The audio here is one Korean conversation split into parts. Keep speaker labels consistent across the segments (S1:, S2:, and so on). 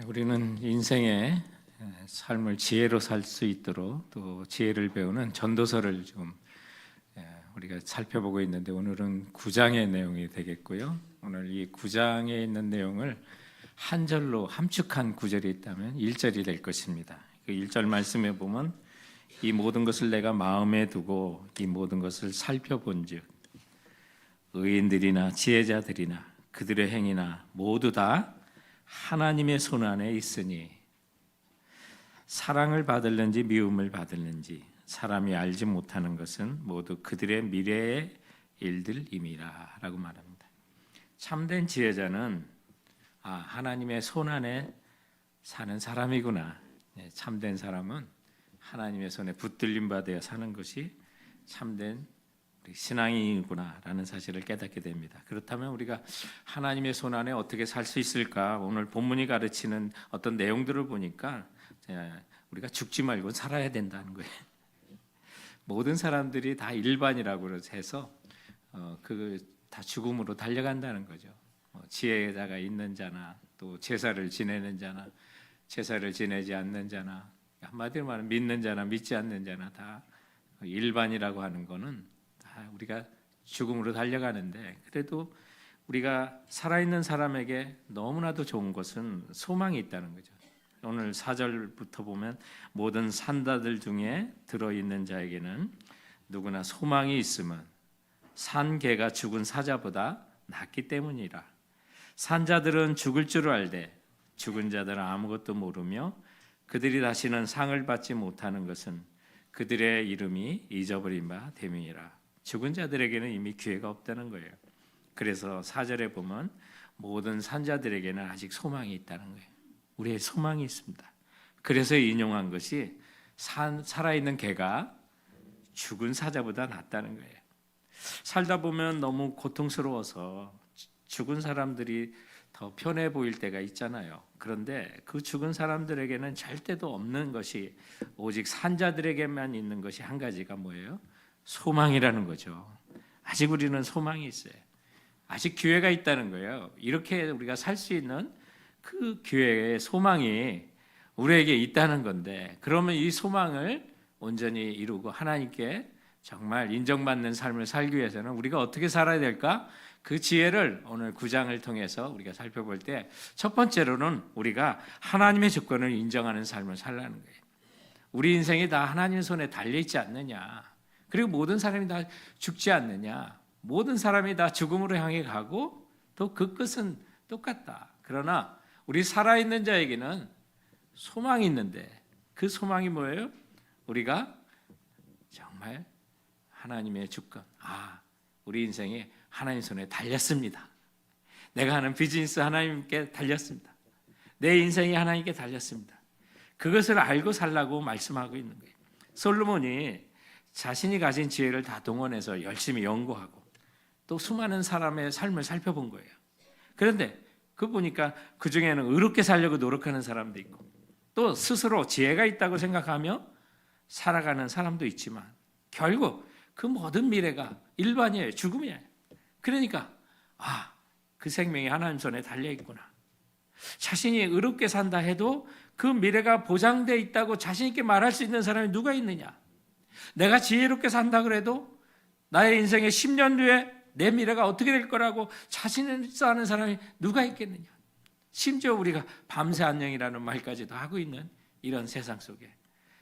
S1: 우리는 인생의 삶을 지혜로 살 수 있도록 또 지혜를 배우는 전도서를 좀 우리가 살펴보고 있는데, 오늘은 9장의 내용이 되겠고요. 오늘 이 9장에 있는 내용을 한 절로 함축한 구절이 있다면 1절이 될 것입니다. 그 1절 말씀에 보면, 이 모든 것을 내가 마음에 두고 이 모든 것을 살펴본즉 의인들이나 지혜자들이나 그들의 행위나 모두 다 하나님의 손 안에 있으니 사랑을 받을는지 미움을 받을는지 사람이 알지 못하는 것은 모두 그들의 미래의 일들임이라 라고 말합니다. 참된 지혜자는 하나님의 손 안에 사는 사람이구나. 참된 사람은 하나님의 손에 붙들림 받아야 사는 것이 참된 신앙이구나 라는 사실을 깨닫게 됩니다. 그렇다면 우리가 하나님의 손 안에 어떻게 살 수 있을까? 오늘 본문이 가르치는 어떤 내용들을 보니까 우리가 죽지 말고 살아야 된다는 거예요. 모든 사람들이 다 일반이라고 해서 다 죽음으로 달려간다는 거죠. 지혜자가 있는 자나 또 제사를 지내는 자나 제사를 지내지 않는 자나, 한마디로 말하면 믿는 자나 믿지 않는 자나 다 일반이라고 하는 거는 다 우리가 죽음으로 달려가는데, 그래도 우리가 살아있는 사람에게 너무나도 좋은 것은 소망이 있다는 거죠. 오늘 4절부터 보면, 모든 산자들 중에 들어있는 자에게는 누구나 소망이 있으면 산 개가 죽은 사자보다 낫기 때문이라. 산자들은 죽을 줄 알되 죽은 자들은 아무것도 모르며 그들이 다시는 상을 받지 못하는 것은 그들의 이름이 잊어버린 바 됨이니라. 죽은 자들에게는 이미 기회가 없다는 거예요. 그래서 4절에 보면 모든 산자들에게는 아직 소망이 있다는 거예요. 우리의 소망이 있습니다. 그래서 인용한 것이 살아있는 개가 죽은 사자보다 낫다는 거예요. 살다 보면 너무 고통스러워서 죽은 사람들이 더 편해 보일 때가 있잖아요. 그런데 그 죽은 사람들에게는 절대도 없는 것이, 오직 산자들에게만 있는 것이 한 가지가 뭐예요? 소망이라는 거죠. 아직 우리는 소망이 있어요. 아직 기회가 있다는 거예요. 이렇게 우리가 살 수 있는 그 기회의 소망이 우리에게 있다는 건데, 그러면 이 소망을 온전히 이루고 하나님께 정말 인정받는 삶을 살기 위해서는 우리가 어떻게 살아야 될까? 그 지혜를 오늘 9장을 통해서 우리가 살펴볼 때, 첫 번째로는 우리가 하나님의 주권을 인정하는 삶을 살라는 거예요. 우리 인생이 다 하나님 손에 달려있지 않느냐, 그리고 모든 사람이 다 죽지 않느냐, 모든 사람이 다 죽음으로 향해 가고 또 그 끝은 똑같다. 그러나 우리 살아있는 자에게는 소망이 있는데, 그 소망이 뭐예요? 우리가 정말 하나님의 주권, 우리 인생이 하나님 손에 달렸습니다. 내가 하는 비즈니스 하나님께 달렸습니다. 내 인생이 하나님께 달렸습니다. 그것을 알고 살라고 말씀하고 있는 거예요. 솔로몬이 자신이 가진 지혜를 다 동원해서 열심히 연구하고 또 수많은 사람의 삶을 살펴본 거예요. 그런데 그 보니까 그 중에는 의롭게 살려고 노력하는 사람도 있고, 또 스스로 지혜가 있다고 생각하며 살아가는 사람도 있지만, 결국 그 모든 미래가 일반이에요. 죽음이에요. 그러니까 그 생명이 하나님 손에 달려있구나. 자신이 의롭게 산다 해도 그 미래가 보장되어 있다고 자신 있게 말할 수 있는 사람이 누가 있느냐. 내가 지혜롭게 산다 그래도 나의 인생의 10년 뒤에 내 미래가 어떻게 될 거라고 자신 있어 하는 사람이 누가 있겠느냐. 심지어 우리가 밤새 안녕이라는 말까지도 하고 있는 이런 세상 속에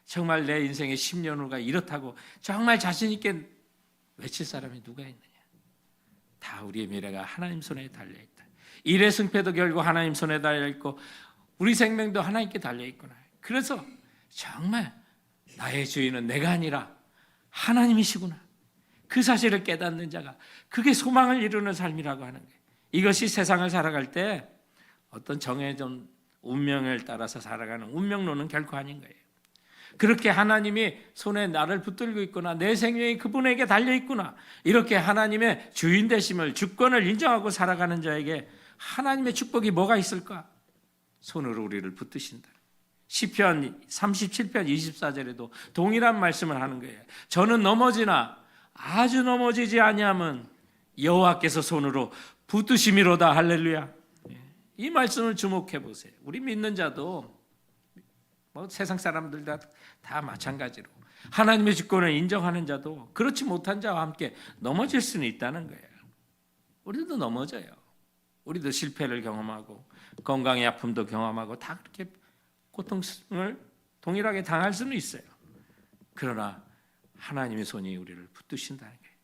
S1: 정말 내 인생의 10년 후가 이렇다고 정말 자신 있게 외칠 사람이 누가 있느냐. 다 우리의 미래가 하나님 손에 달려있다. 일의 승패도 결국 하나님 손에 달려있고 우리 생명도 하나님께 달려있구나. 그래서 정말 나의 주인은 내가 아니라 하나님이시구나. 그 사실을 깨닫는 자가, 그게 소망을 이루는 삶이라고 하는 거예요. 이것이 세상을 살아갈 때 어떤 정해진 운명을 따라서 살아가는 운명론은 결코 아닌 거예요. 그렇게 하나님이 손에 나를 붙들고 있구나, 내 생명이 그분에게 달려있구나, 이렇게 하나님의 주인 되심을, 주권을 인정하고 살아가는 자에게 하나님의 축복이 뭐가 있을까? 손으로 우리를 붙드신다. 시편 37편 24절에도 동일한 말씀을 하는 거예요. 저는 넘어지나 아주 넘어지지 아니함은 여호와께서 손으로 붙드심이로다. 할렐루야. 이 말씀을 주목해 보세요. 우리 믿는 자도 뭐 세상 사람들 다 마찬가지로 하나님의 주권을 인정하는 자도 그렇지 못한 자와 함께 넘어질 수는 있다는 거예요. 우리도 넘어져요. 우리도 실패를 경험하고 건강의 아픔도 경험하고 다 그렇게 고통을 동일하게 당할 수는 있어요. 그러나 하나님의 손이 우리를 붙드신다는 거예요.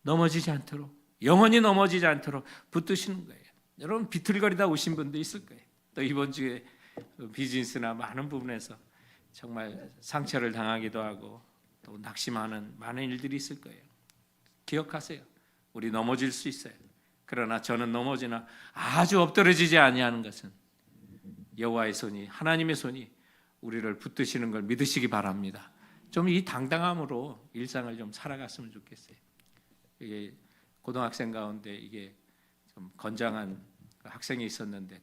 S1: 넘어지지 않도록, 영원히 넘어지지 않도록 붙드시는 거예요. 여러분 비틀거리다 오신 분도 있을 거예요. 또 이번 주에 비즈니스나 많은 부분에서 정말 상처를 당하기도 하고 또 낙심하는 많은 일들이 있을 거예요. 기억하세요. 우리 넘어질 수 있어요. 그러나 저는 넘어지나 아주 엎드러지지 아니하는 것은 여호와의 손이, 하나님의 손이 우리를 붙드시는 걸 믿으시기 바랍니다. 좀 이 당당함으로 일상을 좀 살아갔으면 좋겠어요. 이게 고등학생 가운데 이게 좀 건장한 학생이 있었는데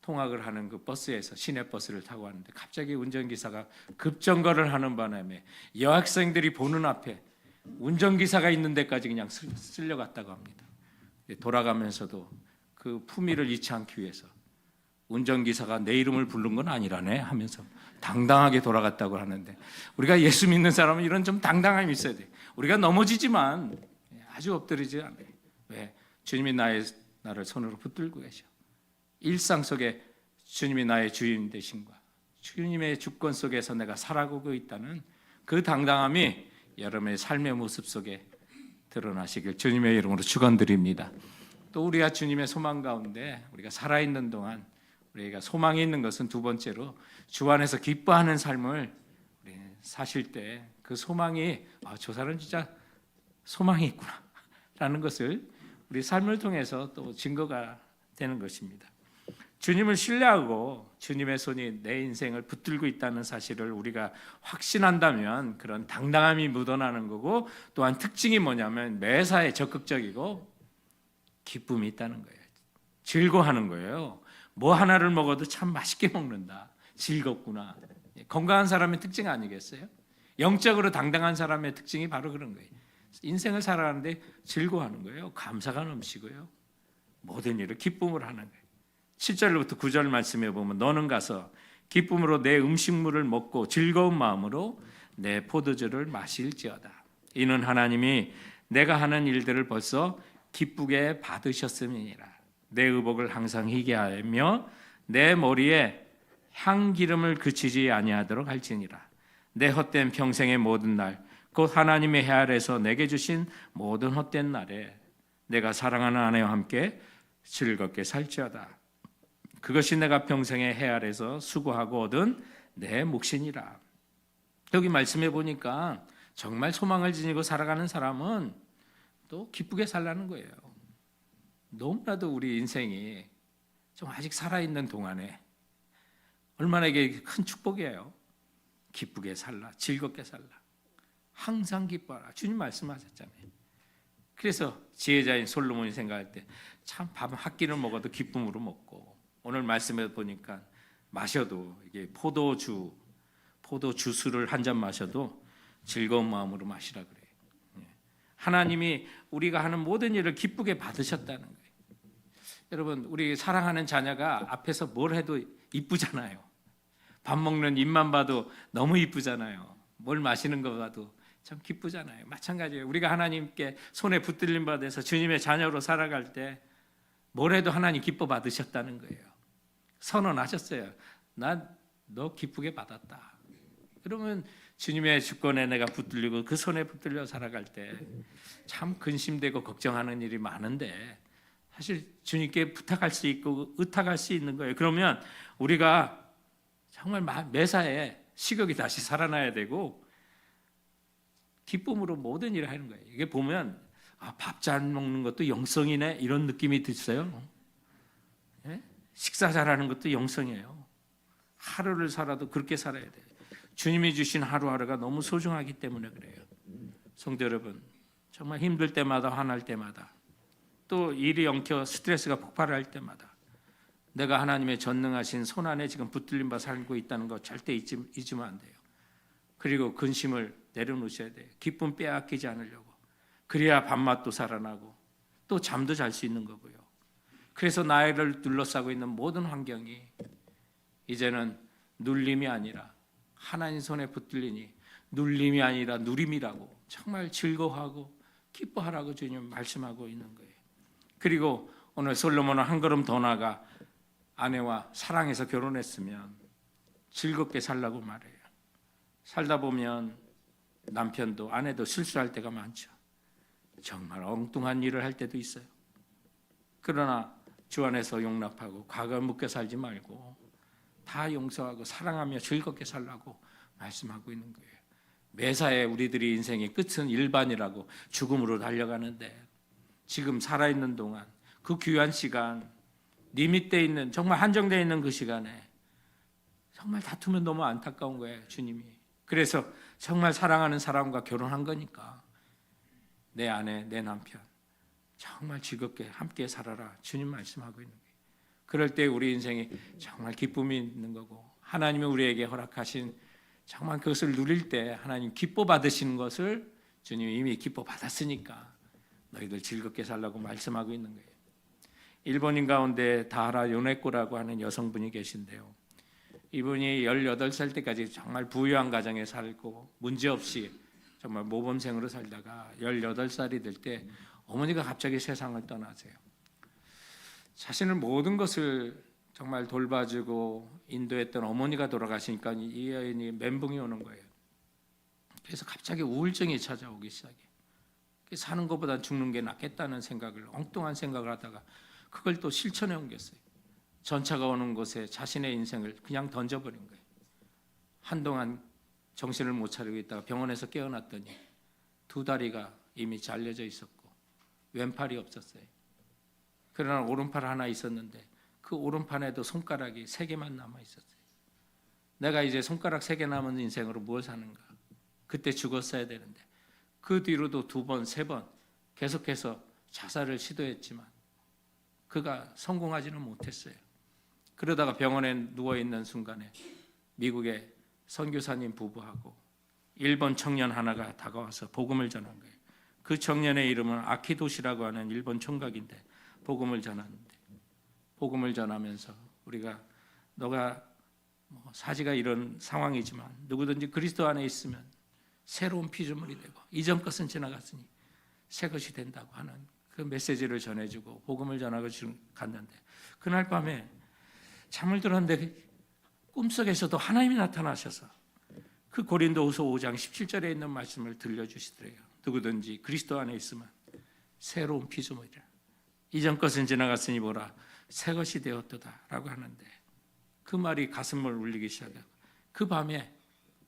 S1: 통학을 하는 그 버스에서 시내버스를 타고 왔는데 갑자기 운전기사가 급정거를 하는 바람에 여학생들이 보는 앞에 운전기사가 있는 데까지 그냥 쓸려갔다고 합니다. 돌아가면서도 그 품위를 잃지 않기 위해서 운전기사가 내 이름을 부른 건 아니라네 하면서 당당하게 돌아갔다고 하는데, 우리가 예수 믿는 사람은 이런 좀 당당함이 있어야 돼. 우리가 넘어지지만 아주 엎드리지 않아요. 왜? 주님이 나를 손으로 붙들고 계셔. 일상 속에 주님이 나의 주인 되신과 주님의 주권 속에서 내가 살아가고 있다는 그 당당함이 여러분의 삶의 모습 속에 드러나시길 주님의 이름으로 축원드립니다. 또 우리가 주님의 소망 가운데 우리가 살아있는 동안 우리가 소망이 있는 것은 두 번째로 주 안에서 기뻐하는 삶을 우리 사실 때 그 소망이 저 사람은 진짜 소망이 있구나 라는 것을 우리 삶을 통해서 또 증거가 되는 것입니다. 주님을 신뢰하고 주님의 손이 내 인생을 붙들고 있다는 사실을 우리가 확신한다면 그런 당당함이 묻어나는 거고, 또한 특징이 뭐냐면 매사에 적극적이고 기쁨이 있다는 거예요. 즐거워하는 거예요. 뭐 하나를 먹어도 참 맛있게 먹는다. 즐겁구나. 건강한 사람의 특징 아니겠어요? 영적으로 당당한 사람의 특징이 바로 그런 거예요. 인생을 살아가는데 즐거워하는 거예요. 감사가 넘치고요. 모든 일을 기쁨으로 하는 거예요. 7절부터 9절 말씀에 보면 너는 가서 기쁨으로 내 음식물을 먹고 즐거운 마음으로 내 포도주를 마실지어다. 이는 하나님이 내가 하는 일들을 벌써 기쁘게 받으셨음이니라. 내 의복을 항상 희게 하며 내 머리에 향기름을 그치지 아니하도록 할지니라. 내 헛된 평생의 모든 날 곧 하나님의 해 아래서 내게 주신 모든 헛된 날에 내가 사랑하는 아내와 함께 즐겁게 살지어다. 그것이 내가 평생의 해 아래서 수고하고 얻은 내 몫이니라. 여기 말씀해 보니까 정말 소망을 지니고 살아가는 사람은 또 기쁘게 살라는 거예요. 너무나도 우리 인생이 좀 아직 살아있는 동안에 얼마나 이게 큰 축복이에요. 기쁘게 살라, 즐겁게 살라, 항상 기뻐하라. 주님 말씀하셨잖아요. 그래서 지혜자인 솔로몬이 생각할 때 참 밥 한 끼를 먹어도 기쁨으로 먹고, 오늘 말씀에 보니까 마셔도 이게 포도주스를 한 잔 마셔도 즐거운 마음으로 마시라 그래요. 하나님이 우리가 하는 모든 일을 기쁘게 받으셨다는 거예요. 여러분, 우리 사랑하는 자녀가 앞에서 뭘 해도 이쁘잖아요. 밥 먹는 입만 봐도 너무 이쁘잖아요. 뭘 마시는 거 봐도 참 기쁘잖아요. 마찬가지예요. 우리가 하나님께 손에 붙들림 받아서 주님의 자녀로 살아갈 때 뭘 해도 하나님 기뻐 받으셨다는 거예요. 선언하셨어요. 난 너 기쁘게 받았다. 그러면 주님의 주권에 내가 붙들리고 그 손에 붙들려 살아갈 때 참 근심되고 걱정하는 일이 많은데 사실 주님께 부탁할 수 있고 의탁할 수 있는 거예요. 그러면 우리가 정말 매사에 식욕이 다시 살아나야 되고 기쁨으로 모든 일을 하는 거예요. 이게 보면 밥 잘 먹는 것도 영성이네 이런 느낌이 드세요. 예? 식사 잘하는 것도 영성이에요. 하루를 살아도 그렇게 살아야 돼요. 주님이 주신 하루하루가 너무 소중하기 때문에 그래요. 성도 여러분, 정말 힘들 때마다 화날 때마다 또 일이 엉켜 스트레스가 폭발할 때마다 내가 하나님의 전능하신 손 안에 지금 붙들림 바 살고 있다는 거 절대 잊으면 안 돼요. 그리고 근심을 내려놓으셔야 돼요. 기쁨 빼앗기지 않으려고. 그래야 밥맛도 살아나고 또 잠도 잘 수 있는 거고요. 그래서 나를 둘러싸고 있는 모든 환경이 이제는 눌림이 아니라 하나님 손에 붙들리니 눌림이 아니라 누림이라고 정말 즐거워하고 기뻐하라고 주님 말씀하고 있는 거예요. 그리고 오늘 솔로몬은 한 걸음 더 나아가 아내와 사랑해서 결혼했으면 즐겁게 살라고 말해요. 살다 보면 남편도 아내도 실수할 때가 많죠. 정말 엉뚱한 일을 할 때도 있어요. 그러나 주 안에서 용납하고 과거에 묶여 살지 말고 다 용서하고 사랑하며 즐겁게 살라고 말씀하고 있는 거예요. 매사에 우리들이 인생의 끝은 일반이라고 죽음으로 달려가는데 지금 살아있는 동안 그 귀한 시간, 리밋되어 있는 정말 한정되어 있는 그 시간에 정말 다투면 너무 안타까운 거예요. 주님이. 그래서 정말 사랑하는 사람과 결혼한 거니까 내 아내, 내 남편 정말 즐겁게 함께 살아라. 주님 말씀하고 있는 거예요. 그럴 때 우리 인생에 정말 기쁨이 있는 거고 하나님이 우리에게 허락하신 정말 그것을 누릴 때 하나님 기뻐 받으시는 것을 주님이 이미 기뻐 받았으니까 너희들 즐겁게 살라고 말씀하고 있는 거예요. 일본인 가운데 다하라 요네코라고 하는 여성분이 계신데요. 이분이 18살 때까지 정말 부유한 가정에 살고 문제없이 정말 모범생으로 살다가 18살이 될 때 어머니가 갑자기 세상을 떠나세요. 자신을 모든 것을 정말 돌봐주고 인도했던 어머니가 돌아가시니까 이 여인이 멘붕이 오는 거예요. 그래서 갑자기 우울증이 찾아오기 시작해요. 사는 것보다 죽는 게 낫겠다는 생각을 엉뚱한 생각을 하다가 그걸 또 실천해 옮겼어요. 전차가 오는 곳에 자신의 인생을 그냥 던져버린 거예요. 한동안 정신을 못 차리고 있다가 병원에서 깨어났더니 두 다리가 이미 잘려져 있었고 왼팔이 없었어요. 그러나 오른팔 하나 있었는데 그 오른팔에도 손가락이 3개만 남아 있었어요. 내가 이제 손가락 3개 남은 인생으로 뭘 사는가? 그때 죽었어야 되는데 그 뒤로도 2번, 3번 계속해서 자살을 시도했지만 그가 성공하지는 못했어요. 그러다가 병원에 누워있는 순간에 미국의 선교사님 부부하고 일본 청년 하나가 다가와서 복음을 전한 거예요. 그 청년의 이름은 아키도시라고 하는 일본 총각인데 복음을 전하는데 복음을 전하면서 우리가 너가 사지가 이런 상황이지만 누구든지 그리스도 안에 있으면 새로운 피조물이 되고 이전 것은 지나갔으니 새 것이 된다고 하는 그 메시지를 전해주고 복음을 전하고 갔는데 그날 밤에 잠을 들었는데 꿈속에서도 하나님이 나타나셔서 그 고린도후서 5장 17절에 있는 말씀을 들려주시더래요. 누구든지 그리스도 안에 있으면 새로운 피조물이라. 이전 것은 지나갔으니 보라 새 것이 되었도다 라고 하는데 그 말이 가슴을 울리기 시작해요. 그 밤에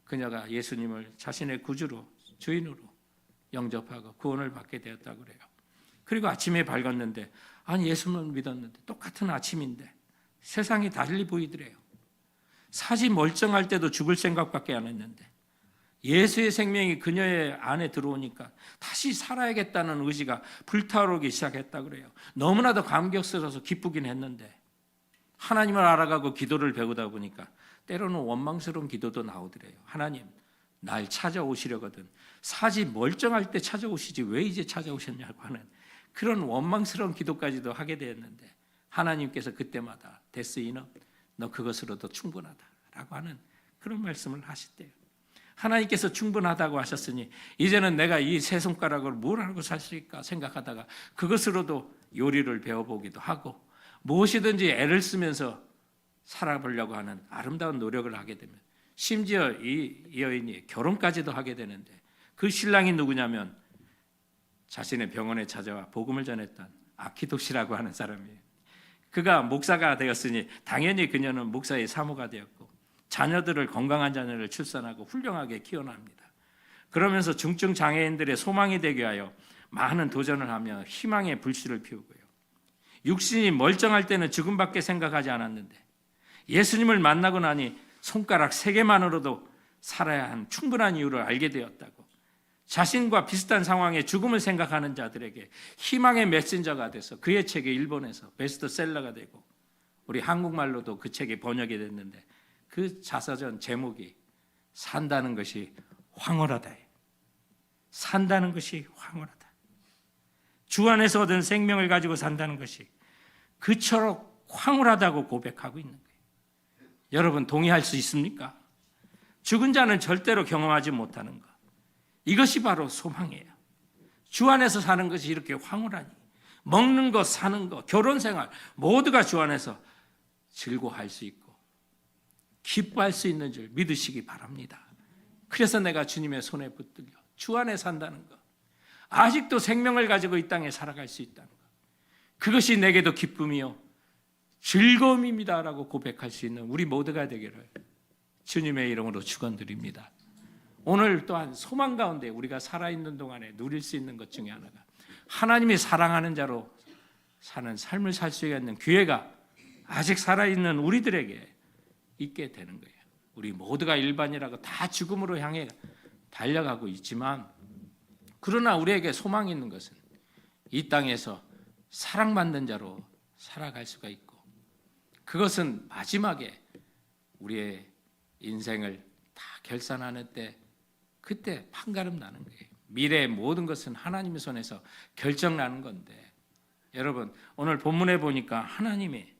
S1: 그녀가 예수님을 자신의 구주로 주인으로 영접하고 구원을 받게 되었다고 그래요. 그리고 아침에 밝았는데 아니 예수님을 믿었는데 똑같은 아침인데 세상이 달리 보이더래요. 사지 멀쩡할 때도 죽을 생각밖에 안 했는데 예수의 생명이 그녀의 안에 들어오니까 다시 살아야겠다는 의지가 불타오르기 시작했다고 그래요. 너무나도 감격스러워서 기쁘긴 했는데 하나님을 알아가고 기도를 배우다 보니까 때로는 원망스러운 기도도 나오더래요. 하나님, 날 찾아오시려거든 사지 멀쩡할 때 찾아오시지 왜 이제 찾아오셨냐고 하는 그런 원망스러운 기도까지도 하게 되었는데 하나님께서 그때마다 That's enough. 너 그것으로도 충분하다라고 하는 그런 말씀을 하시대요. 하나님께서 충분하다고 하셨으니 이제는 내가 이 세 손가락으로 뭘 하고 살 수 있을까 생각하다가 그것으로도 요리를 배워보기도 하고 무엇이든지 애를 쓰면서 살아보려고 하는 아름다운 노력을 하게 되면 심지어 이 여인이 결혼까지도 하게 되는데 그 신랑이 누구냐면 자신의 병원에 찾아와 복음을 전했던 아키도시라고 하는 사람이에요. 그가 목사가 되었으니 당연히 그녀는 목사의 사모가 되었고 자녀들을 건강한 자녀를 출산하고 훌륭하게 키워납니다. 그러면서 중증 장애인들의 소망이 되게 하여 많은 도전을 하며 희망의 불씨를 피우고요. 육신이 멀쩡할 때는 죽음밖에 생각하지 않았는데 예수님을 만나고 나니 손가락 3개만으로도 살아야 한 충분한 이유를 알게 되었다고 자신과 비슷한 상황에 죽음을 생각하는 자들에게 희망의 메신저가 돼서 그의 책이 일본에서 베스트셀러가 되고 우리 한국말로도 그 책이 번역이 됐는데 그 자서전 제목이 산다는 것이 황홀하다. 산다는 것이 황홀하다. 주 안에서 얻은 생명을 가지고 산다는 것이 그처럼 황홀하다고 고백하고 있는 거예요. 여러분 동의할 수 있습니까? 죽은 자는 절대로 경험하지 못하는 것. 이것이 바로 소망이에요. 주 안에서 사는 것이 이렇게 황홀하니 먹는 것, 사는 것, 결혼생활 모두가 주 안에서 즐거워할 수 있고 기뻐할 수 있는 줄 믿으시기 바랍니다. 그래서 내가 주님의 손에 붙들려 주 안에 산다는 것, 아직도 생명을 가지고 이 땅에 살아갈 수 있다는 것, 그것이 내게도 기쁨이요 즐거움입니다라고 고백할 수 있는 우리 모두가 되기를 주님의 이름으로 축원드립니다. 오늘 또한 소망 가운데 우리가 살아있는 동안에 누릴 수 있는 것 중에 하나가 하나님이 사랑하는 자로 사는 삶을 살 수 있는 기회가 아직 살아있는 우리들에게 있게 되는 거예요. 우리 모두가 일반이라고 다 죽음으로 향해 달려가고 있지만, 그러나 우리에게 소망이 있는 것은 이 땅에서 사랑받는 자로 살아갈 수가 있고, 그것은 마지막에 우리의 인생을 다 결산하는 때 그때 판가름 나는 거예요. 미래의 모든 것은 하나님의 손에서 결정나는 건데, 여러분 오늘 본문에 보니까 하나님의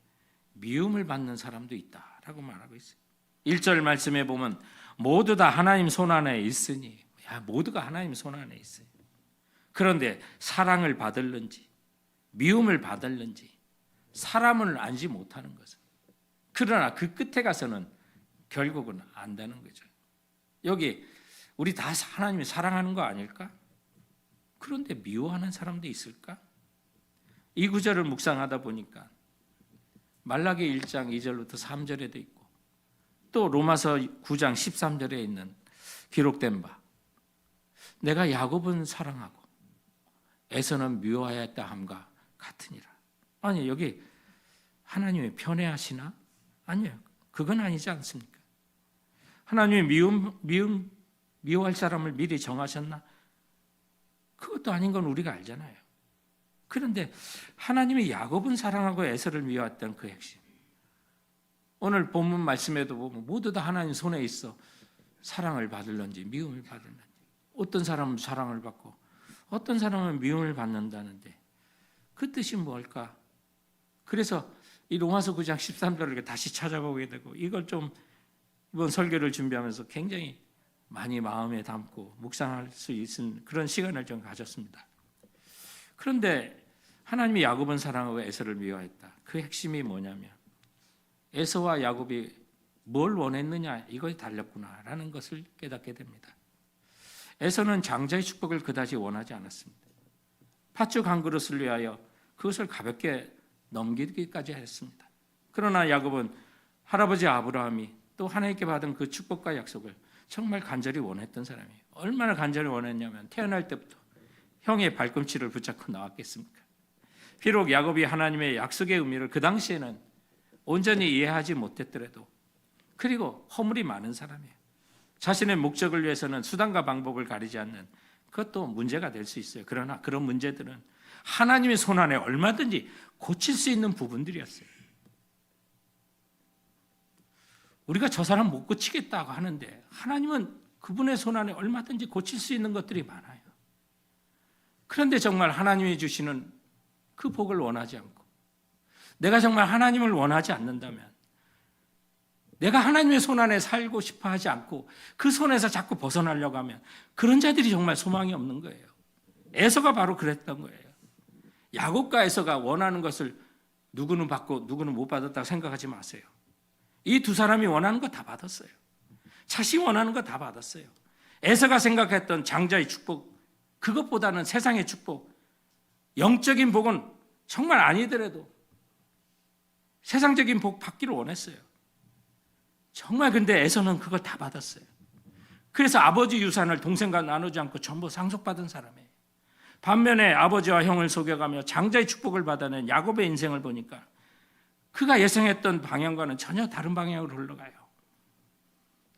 S1: 미움을 받는 사람도 있다라고 말하고 있어요. 1절 말씀에 보면 모두 다 하나님 손 안에 있으니, 모두가 하나님 손 안에 있어요. 그런데 사랑을 받을는지 미움을 받을는지 사람을 알지 못하는 것은, 그러나 그 끝에 가서는 결국은 안다는 거죠. 여기 우리 다 하나님이 사랑하는 거 아닐까? 그런데 미워하는 사람도 있을까? 이 구절을 묵상하다 보니까 말라기 1장 2절부터 3절에도 있고 또 로마서 9장 13절에 있는 기록된 바, 내가 야곱은 사랑하고 에서는 미워하였다 함과 같으니라. 아니, 여기 하나님이 편애하시나? 아니요, 그건 아니지 않습니까? 하나님이 미워할 사람을 미리 정하셨나? 그것도 아닌 건 우리가 알잖아요. 그런데 하나님이 야곱은 사랑하고 에서를 미워했던 그 핵심, 오늘 본문 말씀에도 보면 모두 다 하나님 손에 있어 사랑을 받을런지 미움을 받을런지, 어떤 사람은 사랑을 받고 어떤 사람은 미움을 받는다는데 그 뜻이 뭘까? 그래서 이 로마서 9장 13절을 다시 찾아보게 되고, 이걸 좀 이번 설교를 준비하면서 굉장히 많이 마음에 담고 묵상할 수 있는 그런 시간을 좀 가졌습니다. 그런데 하나님이 야곱은 사랑하고 에서를 미워했다. 그 핵심이 뭐냐면 에서와 야곱이 뭘 원했느냐, 이거에 달렸구나라는 것을 깨닫게 됩니다. 에서는 장자의 축복을 그다지 원하지 않았습니다. 팥죽 한 그릇을 위하여 그것을 가볍게 넘기기까지 했습니다. 그러나 야곱은 할아버지 아브라함이 또 하나님께 받은 그 축복과 약속을 정말 간절히 원했던 사람이에요. 얼마나 간절히 원했냐면 태어날 때부터 형의 발꿈치를 붙잡고 나왔겠습니까? 비록 야곱이 하나님의 약속의 의미를 그 당시에는 온전히 이해하지 못했더라도, 그리고 허물이 많은 사람이에요. 자신의 목적을 위해서는 수단과 방법을 가리지 않는, 그것도 문제가 될 수 있어요. 그러나 그런 문제들은 하나님의 손 안에 얼마든지 고칠 수 있는 부분들이었어요. 우리가 저 사람 못 고치겠다고 하는데 하나님은 그분의 손 안에 얼마든지 고칠 수 있는 것들이 많아요. 그런데 정말 하나님이 주시는 그 복을 원하지 않고, 내가 정말 하나님을 원하지 않는다면, 내가 하나님의 손 안에 살고 싶어 하지 않고 그 손에서 자꾸 벗어나려고 하면 그런 자들이 정말 소망이 없는 거예요. 에서가 바로 그랬던 거예요. 야곱과 에서가 원하는 것을 누구는 받고 누구는 못 받았다고 생각하지 마세요. 이 두 사람이 원하는 거 다 받았어요. 자신이 원하는 거 다 받았어요. 에서가 생각했던 장자의 축복, 그것보다는 세상의 축복, 영적인 복은 정말 아니더라도 세상적인 복 받기를 원했어요. 정말. 근데 에서는 그걸 다 받았어요. 그래서 아버지 유산을 동생과 나누지 않고 전부 상속받은 사람이에요. 반면에 아버지와 형을 속여가며 장자의 축복을 받아낸 야곱의 인생을 보니까 그가 예상했던 방향과는 전혀 다른 방향으로 흘러가요.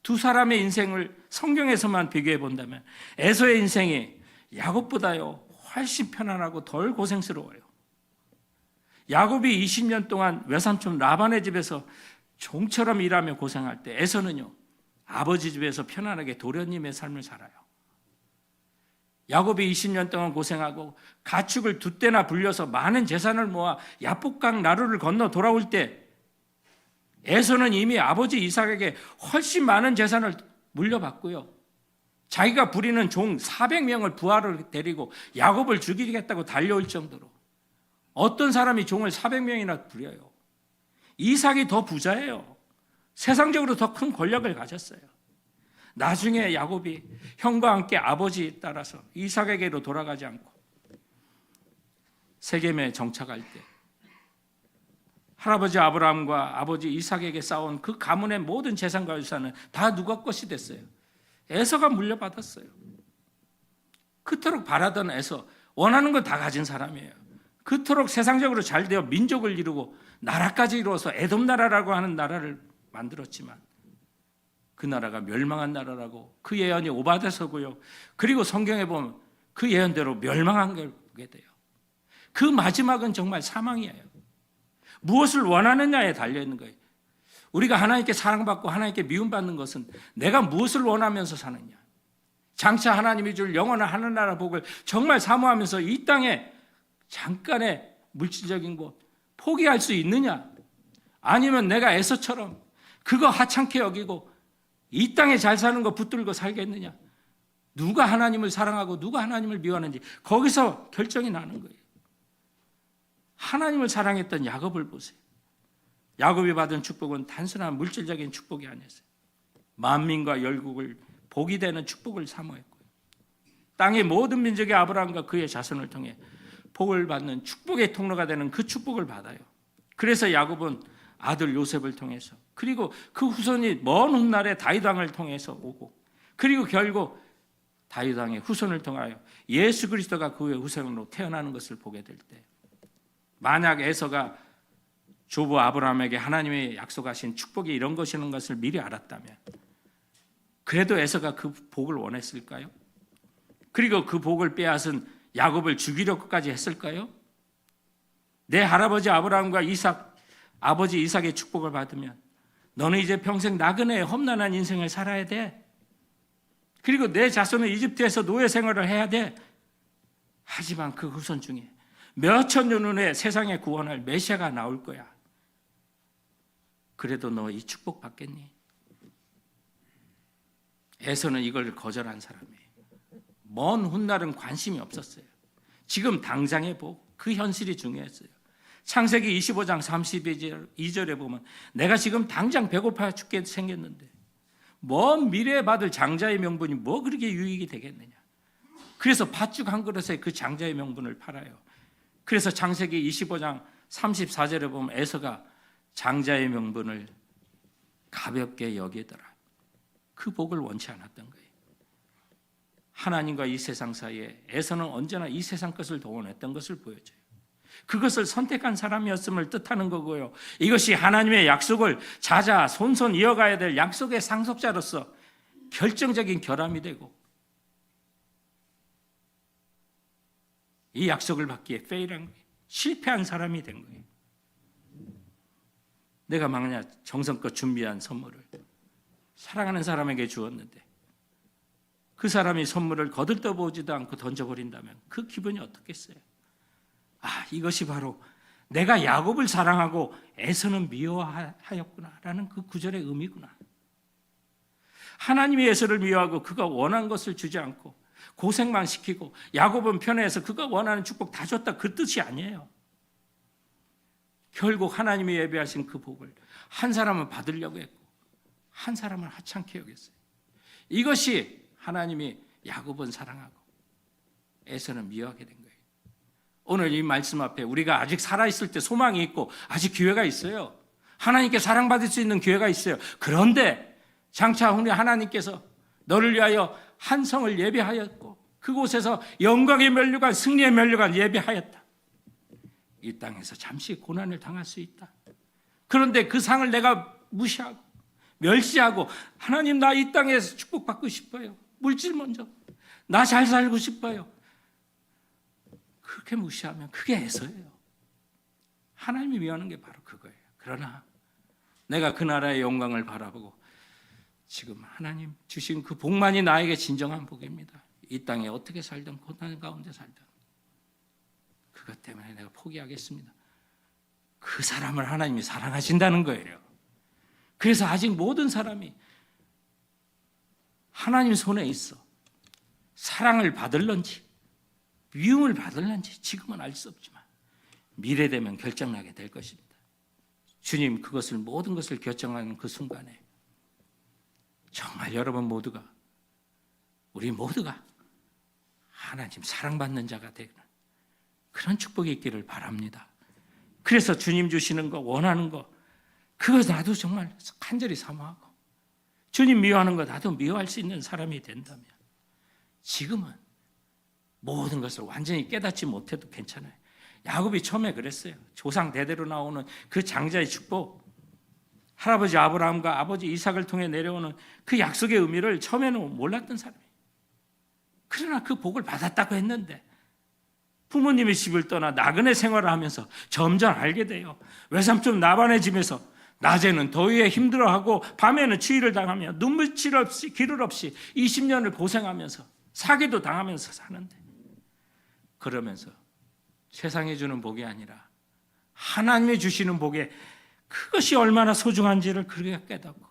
S1: 두 사람의 인생을 성경에서만 비교해 본다면 에서의 인생이 야곱보다요 훨씬 편안하고 덜 고생스러워요. 야곱이 20년 동안 외삼촌 라반의 집에서 종처럼 일하며 고생할 때, 에서는요 아버지 집에서 편안하게 도련님의 삶을 살아요. 야곱이 20년 동안 고생하고 가축을 두 떼나 불려서 많은 재산을 모아 야복강 나루를 건너 돌아올 때 에서는 이미 아버지 이삭에게 훨씬 많은 재산을 물려받고요. 자기가 부리는 종 400명을 부하를 데리고 야곱을 죽이겠다고 달려올 정도로 어떤 사람이 종을 400명이나 부려요. 이삭이 더 부자예요. 세상적으로 더 큰 권력을 가졌어요. 나중에 야곱이 형과 함께 아버지 따라서 이삭에게로 돌아가지 않고 세겜에 정착할 때 할아버지 아브라함과 아버지 이삭에게 쌓아온 그 가문의 모든 재산과 유산은 다 누가 것이 됐어요? 에서가 물려받았어요. 그토록 바라던 에서, 원하는 건 다 가진 사람이에요. 그토록 세상적으로 잘 되어 민족을 이루고 나라까지 이루어서 에돔 나라라고 하는 나라를 만들었지만 그 나라가 멸망한 나라라고 그 예언이 오바돼서고요. 그리고 성경에 보면 그 예언대로 멸망한 걸 보게 돼요. 그 마지막은 정말 사망이에요. 무엇을 원하느냐에 달려있는 거예요. 우리가 하나님께 사랑받고 하나님께 미움받는 것은 내가 무엇을 원하면서 사느냐. 장차 하나님이 줄 영원한 하늘나라 복을 정말 사모하면서 이 땅에 잠깐의 물질적인 것 포기할 수 있느냐. 아니면 내가 에서처럼 그거 하찮게 여기고 이 땅에 잘 사는 거 붙들고 살겠느냐. 누가 하나님을 사랑하고 누가 하나님을 미워하는지 거기서 결정이 나는 거예요. 하나님을 사랑했던 야곱을 보세요. 야곱이 받은 축복은 단순한 물질적인 축복이 아니었어요. 만민과 열국을 복이 되는 축복을 사모했고요. 땅의 모든 민족의 아브라함과 그의 자손을 통해 복을 받는 축복의 통로가 되는 그 축복을 받아요. 그래서 야곱은 아들 요셉을 통해서 그리고 그 후손이 먼 훗날에 다윗 왕을 통해서 오고 그리고 결국 다윗 왕의 후손을 통하여 예수 그리스도가 그의 후손으로 태어나는 것을 보게 될 때 만약 에서가 조부 아브라함에게 하나님의 약속하신 축복이 이런 것이라는 것을 미리 알았다면 그래도 에서가 그 복을 원했을까요? 그리고 그 복을 빼앗은 야곱을 죽이려고까지 했을까요? 내 할아버지 아브라함과 아버지 이삭의 축복을 받으면 너는 이제 평생 나그네의 험난한 인생을 살아야 돼. 그리고 내 자손은 이집트에서 노예 생활을 해야 돼. 하지만 그 후손 중에 몇천 년 후에 세상에 구원할 메시아가 나올 거야. 그래도 너 이 축복 받겠니? 에서는 이걸 거절한 사람이에요. 먼 훗날은 관심이 없었어요. 지금 당장의 복, 그 현실이 중요했어요. 창세기 25장 32절에 보면 내가 지금 당장 배고파 죽게 생겼는데 먼 미래에 받을 장자의 명분이 뭐 그렇게 유익이 되겠느냐. 그래서 팥죽 한 그릇에 그 장자의 명분을 팔아요. 그래서 창세기 25장 34절에 보면 에서가 장자의 명분을 가볍게 여기더라. 그 복을 원치 않았던 거예요. 하나님과 이 세상 사이에 에서는 언제나 이 세상 것을 더 원했던 것을 보여줘요. 그것을 선택한 사람이었음을 뜻하는 거고요. 이것이 하나님의 약속을 자자손손 이어가야 될 약속의 상속자로서 결정적인 결함이 되고 이 약속을 받기에 페일한 거예요. 실패한 사람이 된 거예요. 내가 만약 정성껏 준비한 선물을 사랑하는 사람에게 주었는데 그 사람이 선물을 거들떠보지도 않고 던져버린다면 그 기분이 어떻겠어요? 아, 이것이 바로 내가 야곱을 사랑하고 에서는 미워하였구나라는 그 구절의 의미구나. 하나님이 에서를 미워하고 그가 원한 것을 주지 않고 고생만 시키고 야곱은 편해서 그가 원하는 축복 다 줬다, 그 뜻이 아니에요. 결국 하나님이 예비하신 그 복을 한 사람은 받으려고 했고 한 사람은 하찮게 여겼어요. 이것이 하나님이 야곱은 사랑하고 에서는 미워하게 된 거예요. 오늘 이 말씀 앞에 우리가 아직 살아있을 때 소망이 있고 아직 기회가 있어요. 하나님께 사랑받을 수 있는 기회가 있어요. 그런데 장차 우리 하나님께서 너를 위하여 한 성을 예비하였고 그곳에서 영광의 면류관, 승리의 면류관 예비하였다. 이 땅에서 잠시 고난을 당할 수 있다. 그런데 그 상을 내가 무시하고 멸시하고 하나님 나 이 땅에서 축복받고 싶어요. 물질 먼저. 나 잘 살고 싶어요. 그렇게 무시하면 그게 에서예요. 하나님이 미워하는 게 바로 그거예요. 그러나 내가 그 나라의 영광을 바라보고 지금 하나님 주신 그 복만이 나에게 진정한 복입니다. 이 땅에 어떻게 살든 고난 가운데 살든 그것 때문에 내가 포기하겠습니다. 그 사람을 하나님이 사랑하신다는 거예요. 그래서 아직 모든 사람이 하나님 손에 있어 사랑을 받을런지 미움을 받을런지 지금은 알 수 없지만 미래 되면 결정나게 될 것입니다. 주님 그것을 모든 것을 결정하는 그 순간에 정말 여러분 모두가 우리 모두가 하나님 사랑받는 자가 되는 그런 축복이 있기를 바랍니다. 그래서 주님 주시는 거 원하는 거 그거 나도 정말 간절히 사모하고 주님 미워하는 거 나도 미워할 수 있는 사람이 된다면 지금은 모든 것을 완전히 깨닫지 못해도 괜찮아요. 야곱이 처음에 그랬어요. 조상 대대로 나오는 그 장자의 축복, 할아버지 아브라함과 아버지 이삭을 통해 내려오는 그 약속의 의미를 처음에는 몰랐던 사람이에요. 그러나 그 복을 받았다고 했는데 부모님의 집을 떠나 나그네 생활을 하면서 점점 알게 돼요. 외삼촌 나반의 집에서 낮에는 더위에 힘들어하고 밤에는 추위를 당하며 눈물칠 없이 기를 없이 20년을 고생하면서 사기도 당하면서 사는데 그러면서 세상이 주는 복이 아니라 하나님이 주시는 복에 그것이 얼마나 소중한지를 그렇게 깨닫고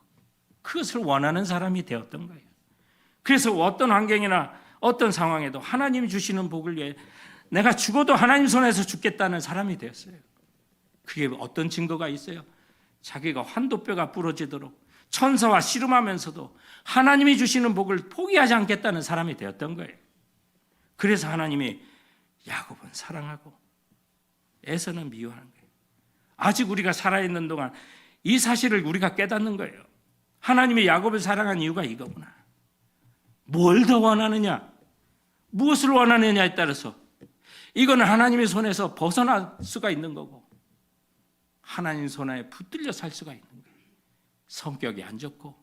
S1: 그것을 원하는 사람이 되었던 거예요. 그래서 어떤 환경이나 어떤 상황에도 하나님이 주시는 복을 위해 내가 죽어도 하나님 손에서 죽겠다는 사람이 되었어요. 그게 어떤 증거가 있어요? 자기가 환도뼈가 부러지도록 천사와 씨름하면서도 하나님이 주시는 복을 포기하지 않겠다는 사람이 되었던 거예요. 그래서 하나님이 야곱은 사랑하고 에서는 미워하는 거예요. 아직 우리가 살아있는 동안 이 사실을 우리가 깨닫는 거예요. 하나님이 야곱을 사랑한 이유가 이거구나. 뭘 더 원하느냐, 무엇을 원하느냐에 따라서 이거는 하나님의 손에서 벗어날 수가 있는 거고 하나님 손에 붙들려 살 수가 있는 거예요. 성격이 안 좋고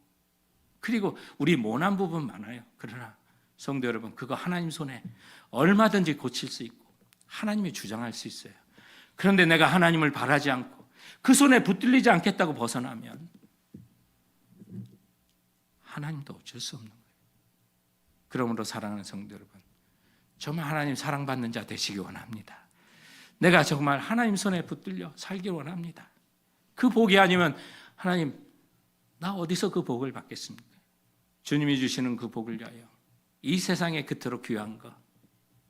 S1: 그리고 우리 모난 부분 많아요. 그러나 성도 여러분 그거 하나님 손에 얼마든지 고칠 수 있고 하나님이 주장할 수 있어요. 그런데 내가 하나님을 바라지 않고 그 손에 붙들리지 않겠다고 벗어나면 하나님도 어쩔 수 없는 거예요. 그러므로 사랑하는 성도 여러분 정말 하나님 사랑받는 자 되시기 원합니다. 내가 정말 하나님 손에 붙들려 살기 원합니다. 그 복이 아니면 하나님 나 어디서 그 복을 받겠습니까? 주님이 주시는 그 복을 위하여 이 세상에 그토록 귀한 것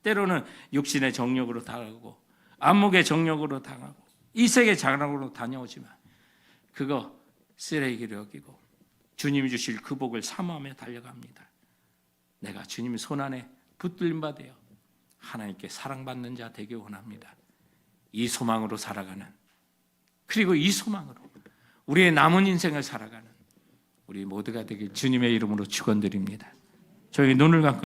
S1: 때로는 육신의 정욕으로 당하고 안목의 정욕으로 당하고 이색의 자랑으로 다녀오지만 그거 쓰레기로 여기고 주님이 주실 그 복을 사모하며 달려갑니다. 내가 주님의 손 안에 붙들림 받아요. 하나님께 사랑받는 자 되기 원합니다. 이 소망으로 살아가는 그리고 이 소망으로 우리의 남은 인생을 살아가는 우리 모두가 되길 주님의 이름으로 축원드립니다. 저희 눈을 감고